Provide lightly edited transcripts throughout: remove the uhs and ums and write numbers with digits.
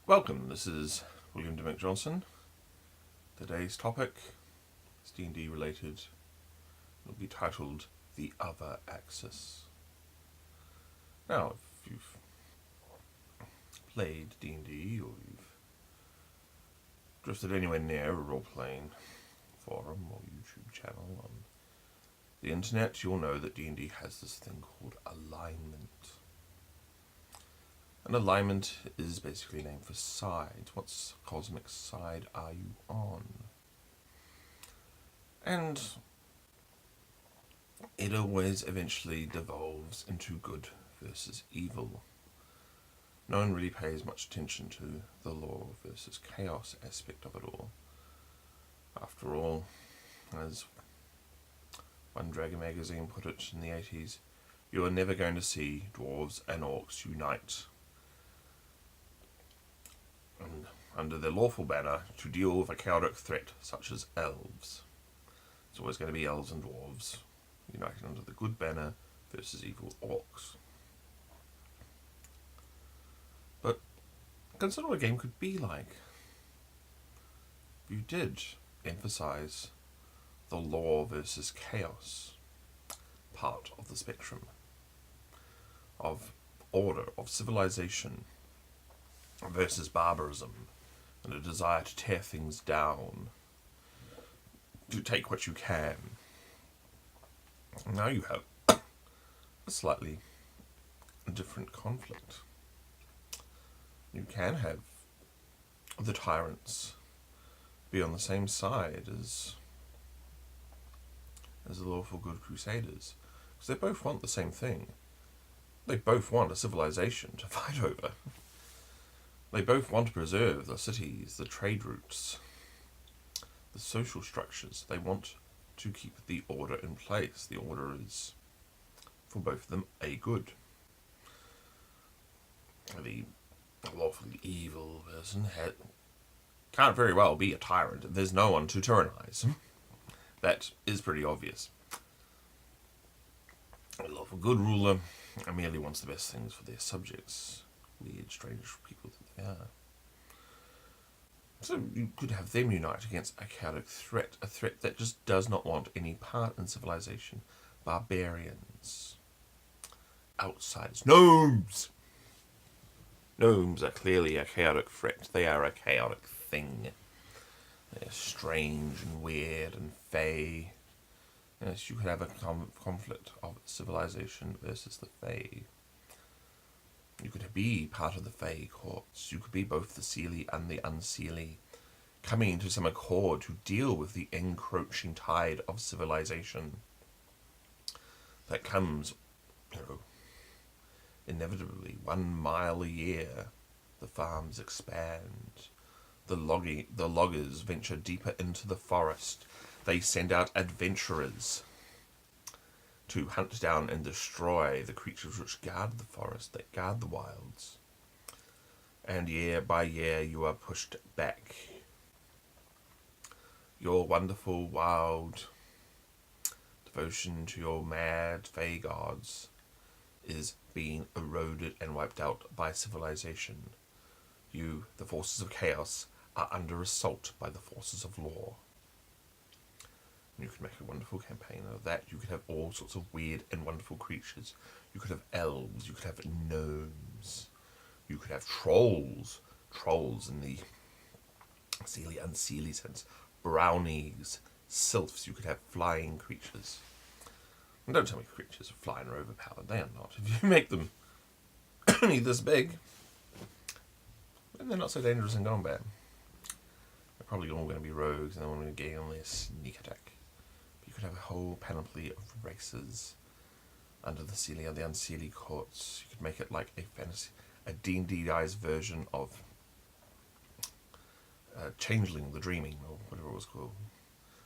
Welcome, this is William Dymock-Johnson. Today's topic is D&D related. It will be titled The Other Axis. Now, if you've played D&D or you've drifted anywhere near a role-playing forum or YouTube channel on the internet, you'll know that D&D has this thing called alignment. An alignment is basically a name for sides. What cosmic side are you on? And it always eventually devolves into good versus evil. No one really pays much attention to the law versus chaos aspect of it all. After all, as one Dragon magazine put it in the 80s, you are never going to see dwarves and orcs unite under their lawful banner to deal with a chaotic threat such as elves. It's always going to be elves and dwarves united under the good banner versus evil orcs. But consider what a game could be like if you did emphasize the law versus chaos part of the spectrum of order, of civilization versus barbarism, and a desire to tear things down, to take what you can. Now you have a slightly different conflict. You can have the tyrants be on the same side as the lawful good crusaders, because they both want the same thing. They both want a civilization to fight over. They both want to preserve the cities, the trade routes, the social structures. They want to keep the order in place. The order is, for both of them, a good. The lawfully evil person can't very well be a tyrant. There's no one to tyrannize. That is pretty obvious. A lawful good ruler merely wants the best things for their subjects. Weird, strange people that they are. So you could have them unite against a chaotic threat, a threat that just does not want any part in civilization. Barbarians. Outsiders. Gnomes! Gnomes are clearly a chaotic threat. They are a chaotic thing. They're strange and weird and fey. Yes, you could have a conflict of civilization versus the fey. You could be part of the Fey courts. You could be both the Seelie and the Unseelie, coming to some accord to deal with the encroaching tide of civilization that comes, inevitably 1 mile a year. The farms expand. The loggers venture deeper into the forest. They send out adventurers to hunt down and destroy the creatures which guard the forest, that guard the wilds. And year by year you are pushed back. Your wonderful, wild devotion to your mad fey gods is being eroded and wiped out by civilization. You, the forces of chaos, are under assault by the forces of law. You could make a wonderful campaign of that. You could have all sorts of weird and wonderful creatures. You could have elves. You could have gnomes. You could have trolls. Trolls in the Seelie Unseelie sense. Brownies. Sylphs. You could have flying creatures. And don't tell me creatures are flying or overpowered. They are not. If you make them only this big, then they're not so dangerous in combat. They're probably all going to be rogues and they're all going to get on their sneak attack. You could have a whole panoply of races under the Seelie and the Unseelie courts. You could make it like a fantasy, a D&D-ized version of Changeling, the Dreaming, or whatever it was called.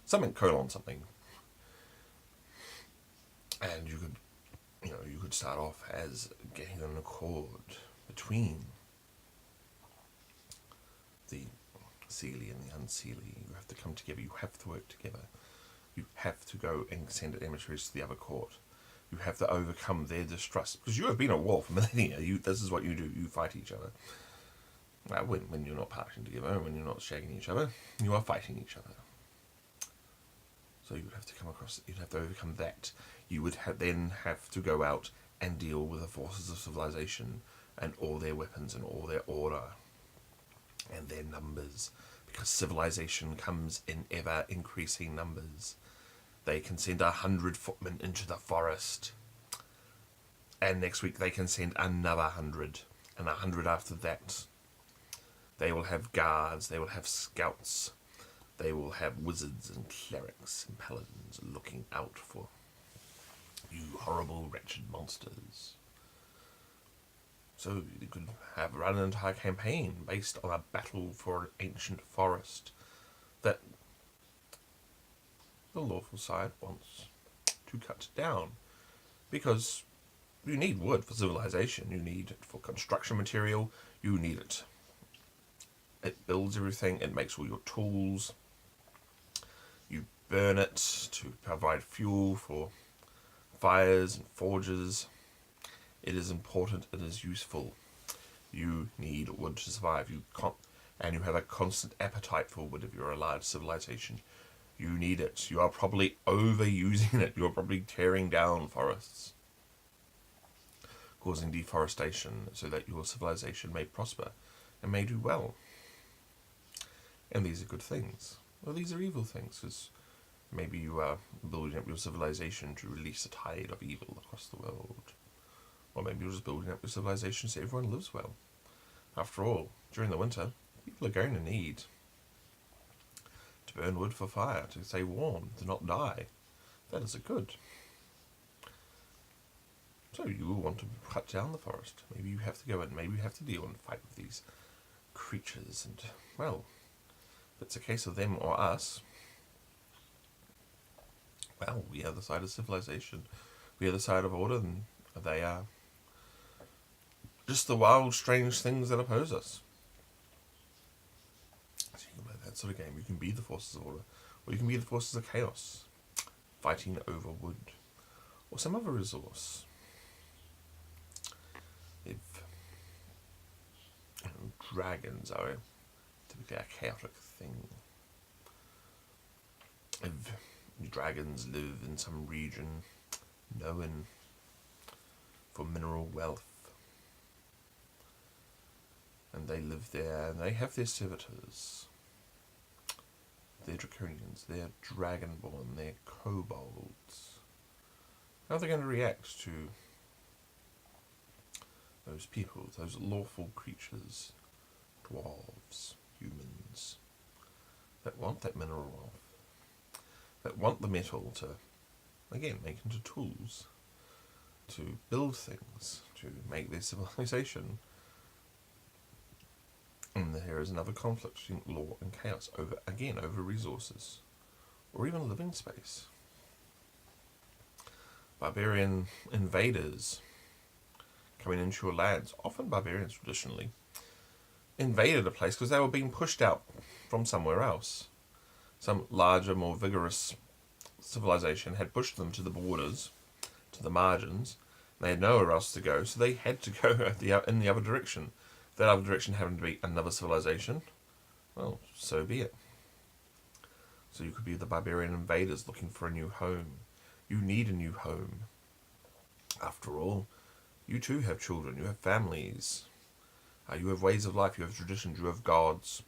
Something : something. And you could start off as getting an accord between the Seelie and the Unseelie. You have to come together. You have to work together. You have to go and send emissaries to the other court. You have to overcome their distrust. Because you have been at war for millennia. This is what you do. You fight each other. When you're not partying together, when you're not shagging each other, you are fighting each other. So you'd have to overcome that. You would then have to go out and deal with the forces of civilization and all their weapons and all their order and their numbers, because civilization comes in ever increasing numbers. They can send 100 footmen into the forest, and next week they can send another 100, and 100 after that. They will have guards, they will have scouts, they will have wizards and clerics and paladins looking out for you horrible, wretched monsters. So you could have run an entire campaign based on a battle for an ancient forest that the lawful side wants to cut down. Because you need wood for civilization, you need it for construction material, you need it. It builds everything, it makes all your tools. You burn it to provide fuel for fires and forges. It is important, it is useful. You need wood to survive. And you have a constant appetite for wood if you're a large civilization. You need it. You are probably overusing it. You're probably tearing down forests, causing deforestation so that your civilization may prosper and may do well. And these are good things. Well, these are evil things, because maybe you are building up your civilization to release a tide of evil across the world. Or maybe you're just building up your civilization so everyone lives well. After all, during the winter, people are going to need to burn wood for fire, to stay warm, to not die. That is a good. So you will want to cut down the forest. Maybe you have to go in, maybe you have to deal and fight with these creatures. And, well, if it's a case of them or us, well, we are the side of civilization. We are the side of order, and they are just the wild, strange things that oppose us. So you can play that sort of game. You can be the forces of order, or you can be the forces of chaos, fighting over wood, or some other resource. If dragons are typically a chaotic thing. If dragons live in some region known for mineral wealth, and they live there, and they have their servitors. They're draconians, they're dragonborn, they're kobolds. How are they going to react to those people, those lawful creatures, dwarves, humans, that want that mineral wealth, that want the metal to, again, make into tools, to build things, to make their civilization? And here is another conflict between law and chaos, over resources, or even living space. Barbarian invaders coming into your lands, often barbarians traditionally, invaded a place because they were being pushed out from somewhere else. Some larger, more vigorous civilization had pushed them to the borders, to the margins. They had nowhere else to go, so they had to go in the other direction. That other direction happened to be another civilization. Well, so be it. So you could be the barbarian invaders looking for a new home. You need a new home. After all, you too have children, you have families, you have ways of life, you have traditions, you have gods.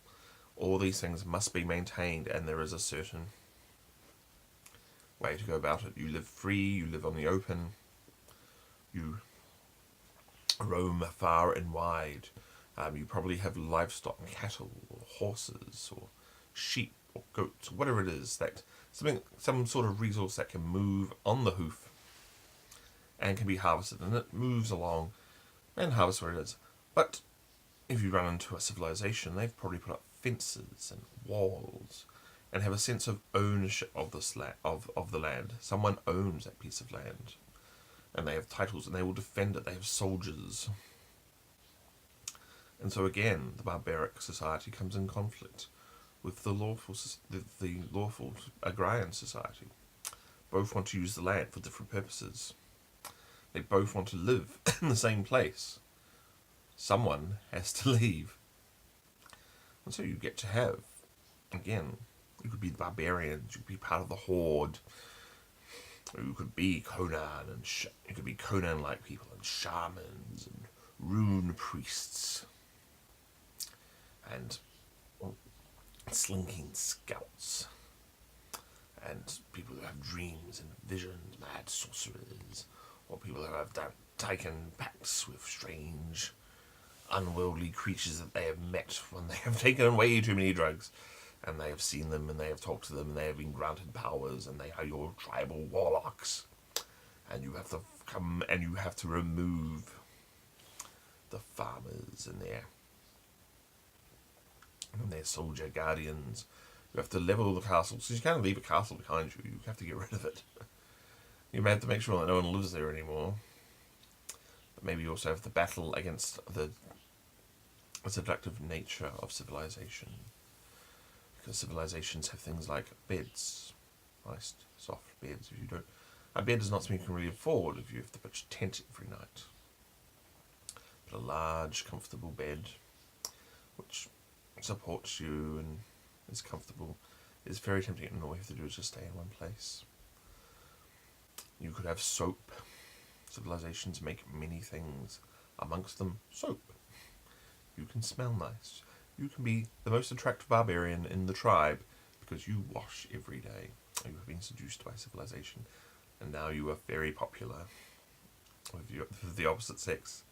All these things must be maintained, and there is a certain way to go about it. You live free, you live on the open, you roam far and wide. You probably have livestock, cattle, or horses, or sheep, or goats, or whatever it is, that some sort of resource that can move on the hoof and can be harvested, and it moves along and harvests where it is. But if you run into a civilization, they've probably put up fences and walls and have a sense of ownership of this of the land. Someone owns that piece of land, and they have titles, and they will defend it. They have soldiers. And so again, the barbaric society comes in conflict with the lawful agrarian society. Both want to use the land for different purposes. They both want to live in the same place. Someone has to leave. And so you get to have, again, you could be the barbarians, you could be part of the horde, or you could be Conan, and you could be Conan-like people, and shamans, and rune priests, and slinking scouts, and people who have dreams and visions, mad sorcerers, or people who have taken pacts with strange, unworldly creatures that they have met when they have taken way too many drugs, and they have seen them, and they have talked to them, and they have been granted powers, and they are your tribal warlocks, and you have to come and you have to remove the farmers and their soldier guardians. You have to level the castle, so you can't leave a castle behind you. You have to get rid of it. You have to make sure that no one lives there anymore. But maybe you also have the battle against the seductive nature of civilization. Because civilizations have things like beds, nice soft beds. If you don't, a bed is not something you can really afford if you have to pitch a tent every night. But a large, comfortable bed, which supports you and is comfortable, is very tempting, and all you have to do is just stay in one place. You could have soap. Civilizations make many things, amongst them soap. You can smell nice. You can be the most attractive barbarian in the tribe because you wash every day. You have been seduced by civilization, and now you are very popular with the opposite sex,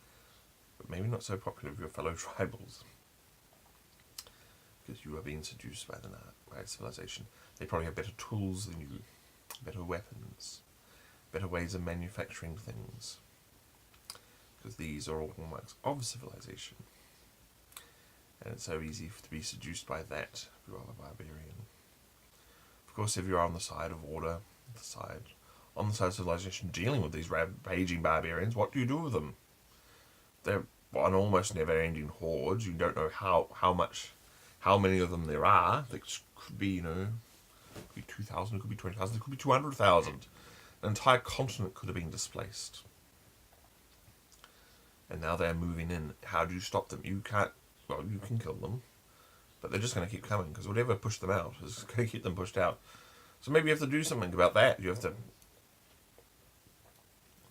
but maybe not so popular with your fellow tribals because you are being seduced by civilization. They probably have better tools than you, better weapons, better ways of manufacturing things, because these are all hallmarks of civilization. And it's so easy to be seduced by that if you are a barbarian. Of course, if you're on the side of order, on the side of civilization, dealing with these rampaging barbarians, what do you do with them? They're an almost never-ending horde. You don't know how many of them there are. There could be, could be 2,000, it could be 20,000, it could be 200,000. An entire continent could have been displaced. And now they're moving in. How do you stop them? You can't. Well, you can kill them, but they're just going to keep coming, because whatever pushed them out is going to keep them pushed out. So maybe you have to do something about that. You have to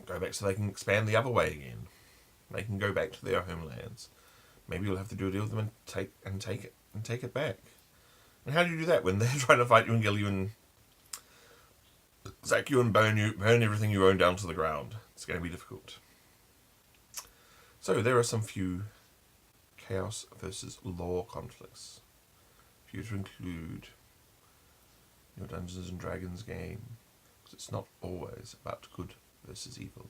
go back so they can expand the other way again. They can go back to their homelands. Maybe you'll have to do a deal with them and take it back. And how do you do that when they're trying to fight you and kill you and sack you and burn everything you own down to the ground? It's going to be difficult. So there are some few chaos versus law conflicts for you to include your Dungeons and Dragons game, because it's not always about good versus evil,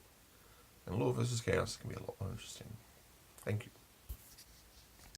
and law versus chaos can be a lot more interesting. Thank you.